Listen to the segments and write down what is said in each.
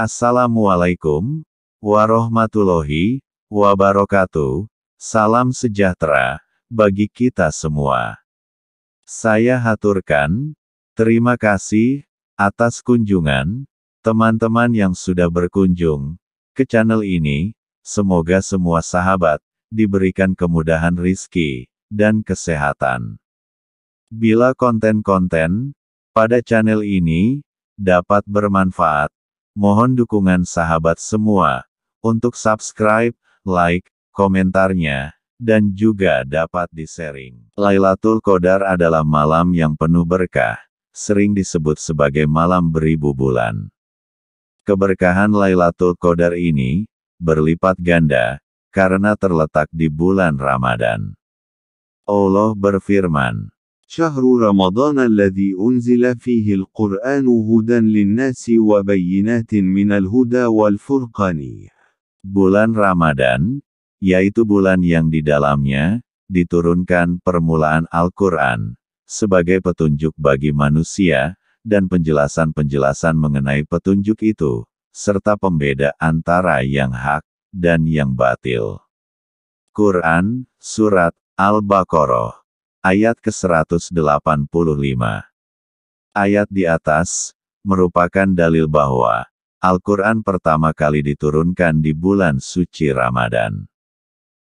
Assalamualaikum warahmatullahi wabarakatuh. Salam sejahtera bagi kita semua. Saya haturkan terima kasih atas kunjungan teman-teman yang sudah berkunjung ke channel ini. Semoga semua sahabat diberikan kemudahan rizki dan kesehatan. Bila konten-konten pada channel ini dapat bermanfaat, mohon dukungan sahabat semua untuk subscribe, like, komentarnya, dan juga dapat di-sharing. Lailatul Qadar adalah malam yang penuh berkah, sering disebut sebagai malam beribu bulan. Keberkahan Lailatul Qadar ini berlipat ganda karena terletak di bulan Ramadan. Allah berfirman, شهر رمضان الذي أنزل فيه القرآن هدى للناس وبينات من الهدى والفرقان. Bulan Ramadan, yaitu bulan yang di dalamnya diturunkan permulaan Al-Quran, sebagai petunjuk bagi manusia, dan penjelasan-penjelasan mengenai petunjuk itu, serta pembeda antara yang hak dan yang batil. Quran, Surat Al-Baqarah, ayat ke-185. Ayat di atas merupakan dalil bahwa Al-Quran pertama kali diturunkan di bulan suci Ramadan.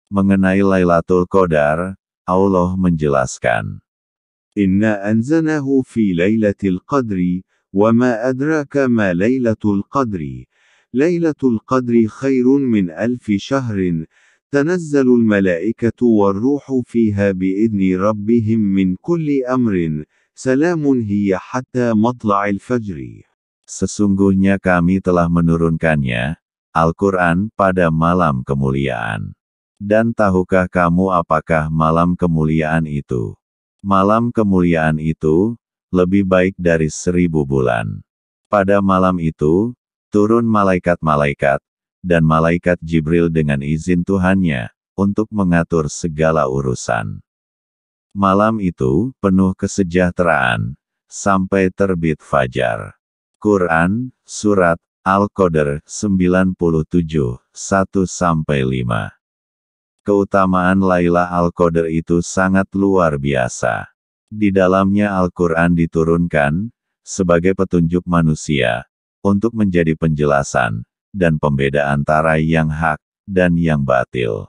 Mengenai Lailatul Qadar, Allah menjelaskan, Inna anzalnahu fi lailatul qadri, wa ma adraka ma lailatul qadri. Lailatul qadri khairun min alfi syahrin. تنزل الملائكة والروح فيها بإذن ربهم من كل أمر سلام هي حتى مطلع الفجر. Sesungguhnya kami telah menurunkannya, Al-Quran pada malam kemuliaan. Dan tahukah kamu apakah malam kemuliaan itu? Malam kemuliaan itu lebih baik dari 1000 bulan. Pada malam itu, turun malaikat-malaikat, dan malaikat Jibril dengan izin Tuhannya, untuk mengatur segala urusan. Malam itu penuh kesejahteraan, sampai terbit fajar. Quran, Surat Al-Qadr 97, 1-5. Keutamaan Lailah Al-Qadr itu sangat luar biasa. Di dalamnya Al-Quran diturunkan, sebagai petunjuk manusia, untuk menjadi penjelasan, dan pembeda antara yang hak, dan yang batil.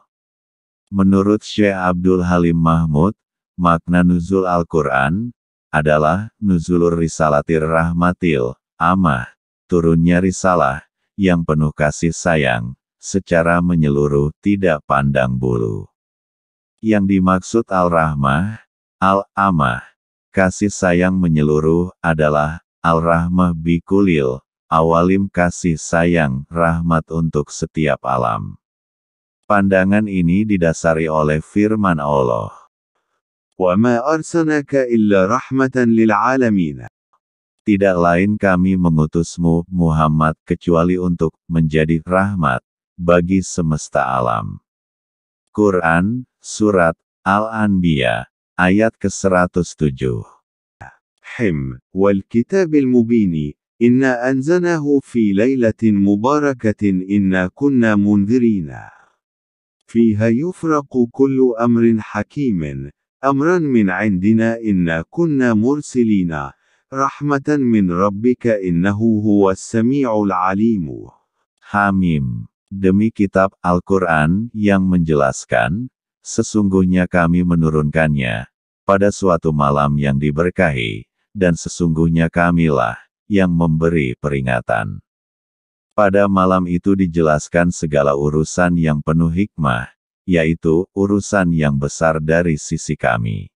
Menurut Syekh Abdul Halim Mahmud, makna nuzul Al-Quran, adalah, nuzulur risalatir rahmatil, amah, turunnya risalah, yang penuh kasih sayang, secara menyeluruh tidak pandang bulu. Yang dimaksud Al-Rahmah, Al-Amah, kasih sayang menyeluruh, adalah, Al-Rahmah bikulil, awalim kasih sayang, rahmat untuk setiap alam. Pandangan ini didasari oleh firman Allah. Wa ma arsalnaka illa rahmatan lil alamin. Tidak lain kami mengutusmu, Muhammad, kecuali untuk menjadi rahmat bagi semesta alam. Quran, Surat Al-Anbiya, ayat ke-107. Him, wal kitabil mubini. Inna anzalnahu fi lailatin mubarakatin inna kunna munzirina. Fiha yufraqu kullu amrin hakimin, amran min indina inna kunna mursilina, rahmatan min rabbika innahu huwas sami'ul alimu. Hamim. Demi kitab Al-Quran yang menjelaskan, sesungguhnya kami menurunkannya pada suatu malam yang diberkahi, dan sesungguhnya kamilah yang memberi peringatan. Pada malam itu dijelaskan segala urusan yang penuh hikmah, yaitu urusan yang besar dari sisi kami.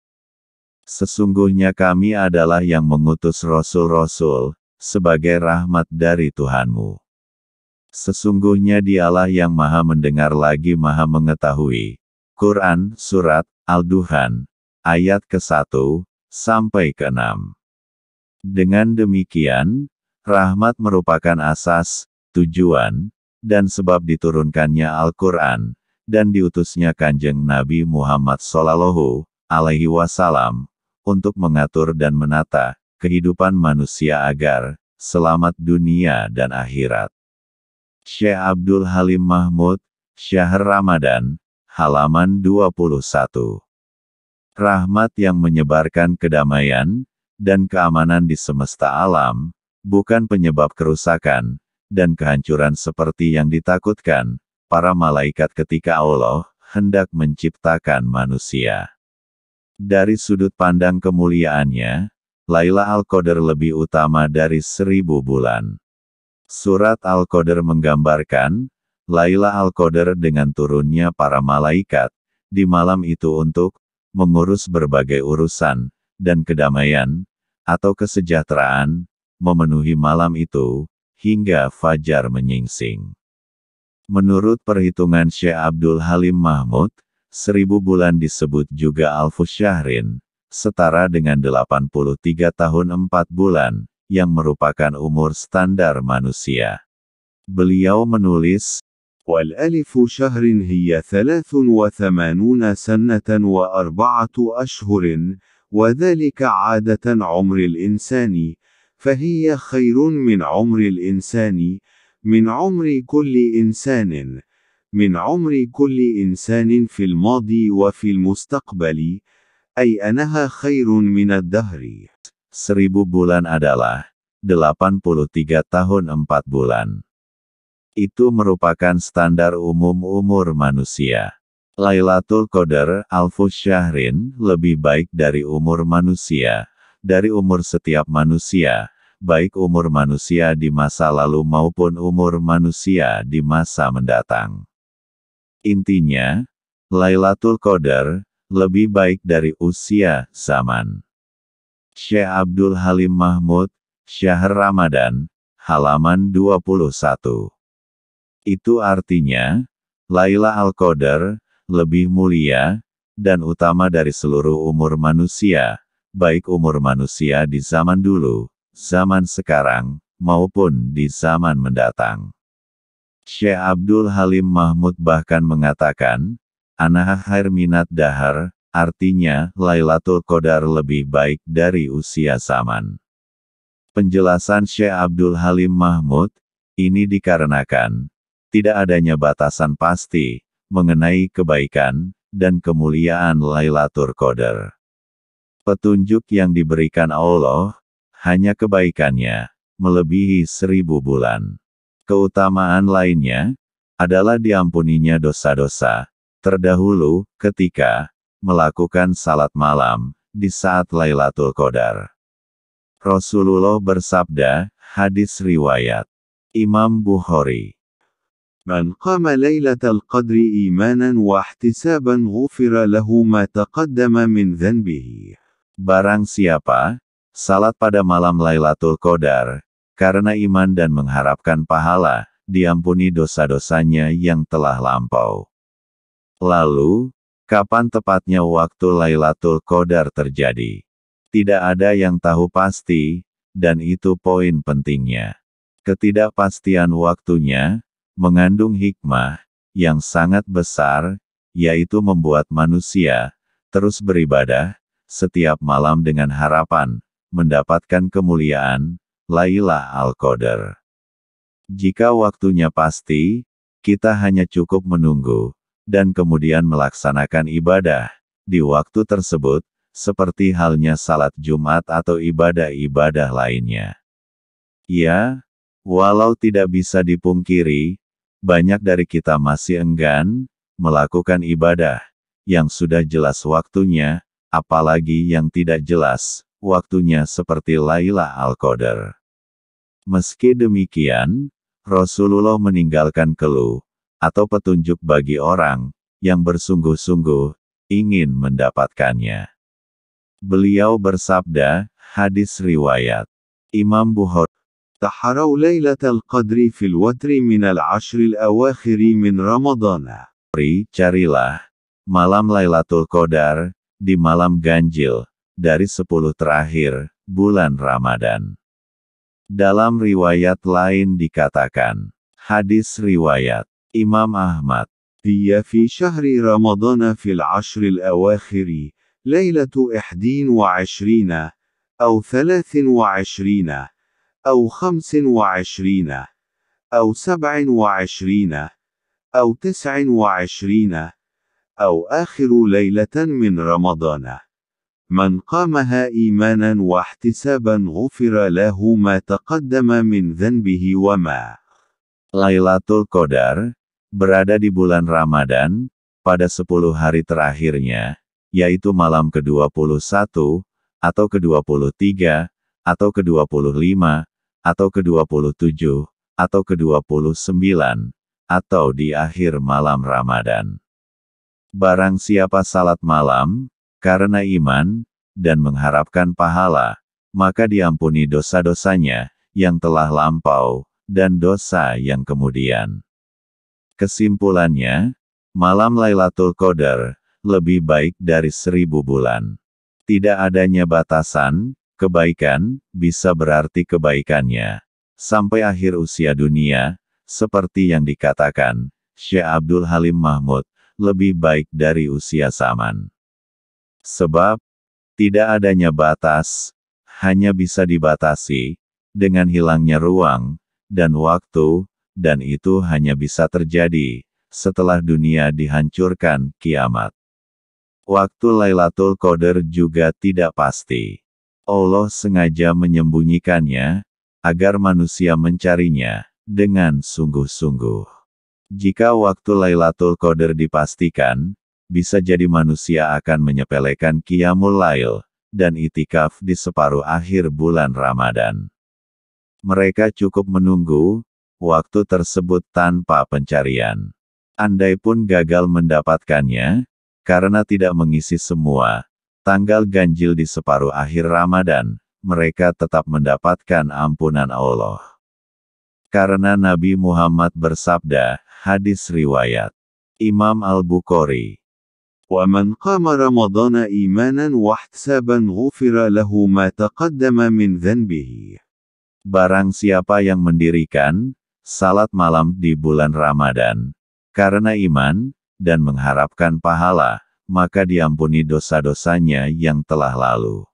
Sesungguhnya kami adalah yang mengutus rasul-rasul, sebagai rahmat dari Tuhanmu. Sesungguhnya Dialah yang maha mendengar lagi maha mengetahui. Quran, Surat Al-Duhan, ayat ke-1, sampai ke-6. Dengan demikian, rahmat merupakan asas, tujuan, dan sebab diturunkannya Al-Quran, dan diutusnya Kanjeng Nabi Muhammad Shallallahu Alaihi Wasallam, untuk mengatur dan menata kehidupan manusia agar selamat dunia dan akhirat. Syekh Abdul Halim Mahmud, Syahr Ramadan, halaman 21. Rahmat yang menyebarkan kedamaian dan keamanan di semesta alam, bukan penyebab kerusakan dan kehancuran seperti yang ditakutkan para malaikat ketika Allah hendak menciptakan manusia. Dari sudut pandang kemuliaannya, Laila Al-Qadar lebih utama dari 1000 bulan. Surat Al-Qadar menggambarkan Laila Al-Qadar dengan turunnya para malaikat di malam itu untuk mengurus berbagai urusan dan kedamaian atau kesejahteraan, memenuhi malam itu hingga fajar menyingsing. Menurut perhitungan Syekh Abdul Halim Mahmud, 1000 bulan disebut juga Alfus Syahrin, setara dengan 83 tahun 4 bulan, yang merupakan umur standar manusia. Beliau menulis, والألف شهر هي 83 سنة و4 أشهر، وذلك عادة عمر الإنسان، فهي خير من عمر الإنسان، من عمر كل إنسان، من عمر كل إنسان في الماضي وفي المستقبل، أي أنها خير من الدهر. 1000 bulan adalah 83 tahun 4 bulan. Itu merupakan standar umum umur manusia. Lailatul Qadar, Alfus Syahrin, lebih baik dari umur manusia, dari umur setiap manusia, baik umur manusia di masa lalu maupun umur manusia di masa mendatang. Intinya, Lailatul Qadar lebih baik dari usia zaman. Syekh Abdul Halim Mahmud, Syahr Ramadan, halaman 21. Itu artinya, Laila Al-Qadar lebih mulia dan utama dari seluruh umur manusia, baik umur manusia di zaman dulu, zaman sekarang, maupun di zaman mendatang. Syekh Abdul Halim Mahmud bahkan mengatakan, Anaha khair minad dahar, artinya Lailatul Qadar lebih baik dari usia zaman. Penjelasan Syekh Abdul Halim Mahmud ini dikarenakan tidak adanya batasan pasti mengenai kebaikan dan kemuliaan Lailatul Qadar. Petunjuk yang diberikan Allah hanya kebaikannya melebihi 1000 bulan. Keutamaan lainnya adalah diampuninya dosa-dosa terdahulu ketika melakukan salat malam di saat Lailatul Qadar. Rasulullah bersabda, hadis riwayat Imam Bukhari, من قام ليلة القدر إيمانا واحتسابا غفر له ما تقدم من ذنبه. Barang siapa salat pada malam Lailatul Qadar karena iman dan mengharapkan pahala, diampuni dosa-dosanya yang telah lampau. Lalu, kapan tepatnya waktu Lailatul Qadar terjadi? Tidak ada yang tahu pasti, dan itu poin pentingnya. Ketidakpastian waktunya mengandung hikmah yang sangat besar, yaitu membuat manusia terus beribadah setiap malam dengan harapan mendapatkan kemuliaan Laila Al-Qadar. Jika waktunya pasti, kita hanya cukup menunggu dan kemudian melaksanakan ibadah di waktu tersebut, seperti halnya salat Jumat atau ibadah-ibadah lainnya. Ya, walau tidak bisa dipungkiri, banyak dari kita masih enggan melakukan ibadah yang sudah jelas waktunya, apalagi yang tidak jelas waktunya seperti Laila Al-Qadar. Meski demikian, Rasulullah meninggalkan keluh atau petunjuk bagi orang yang bersungguh-sungguh ingin mendapatkannya. Beliau bersabda, hadis riwayat Imam Bukhari, تحروا ليلة القدر في الوتر من العشر الأواخر من رمضان. Carilah malam Lailatul Qadar di malam ganjil dari 10 terakhir bulan Ramadan. Dalam riwayat lain dikatakan, hadis riwayat Imam Ahmad, هي في شهر رمضان في العشر الأواخر ليلة 21 أو 23 أو 25 أو 27 أو 29 أو آخر ليلة من رمضان. من قامها إيمانا واحتسابا غفر له ما تقدم من ذنبه وما. Lailatul Qadar berada di bulan Ramadan pada 10 hari terakhirnya, yaitu malam ke-21 atau ke-23 atau ke-25 atau ke-27 atau ke-29 atau di akhir malam Ramadan. Barang siapa salat malam karena iman dan mengharapkan pahala, maka diampuni dosa-dosanya yang telah lampau dan dosa yang kemudian. Kesimpulannya, malam Lailatul Qadar lebih baik dari 1000 bulan. Tidak adanya batasan, kebaikan bisa berarti kebaikannya sampai akhir usia dunia, seperti yang dikatakan Syekh Abdul Halim Mahmud, lebih baik dari usia zaman. Sebab, tidak adanya batas, hanya bisa dibatasi, dengan hilangnya ruang, dan waktu, dan itu hanya bisa terjadi, setelah dunia dihancurkan, kiamat. Waktu Lailatul Qadar juga tidak pasti. Allah sengaja menyembunyikannya, agar manusia mencarinya, dengan sungguh-sungguh. Jika waktu Lailatul Qadar dipastikan, bisa jadi manusia akan menyepelekan Qiyamul Lail, dan itikaf di separuh akhir bulan Ramadan. Mereka cukup menunggu waktu tersebut tanpa pencarian. Andai pun gagal mendapatkannya, karena tidak mengisi semua tanggal ganjil di separuh akhir Ramadan, mereka tetap mendapatkan ampunan Allah. Karena Nabi Muhammad bersabda, hadis riwayat Imam Al-Bukhari, ومن قام رمضان إيمانا واحتسابا غفر له ما تقدم من ذنبه. barang siapa yang mendirikan salat malam di bulan Ramadan karena iman dan mengharapkan pahala, maka diampuni dosa-dosanya yang telah lalu.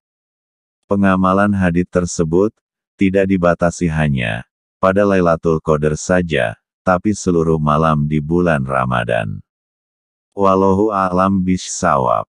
Pengamalan hadits tersebut tidak dibatasi hanya pada Lailatul Qadar saja, tapi seluruh malam di bulan Ramadan. Wallahu a'lam bishshawab.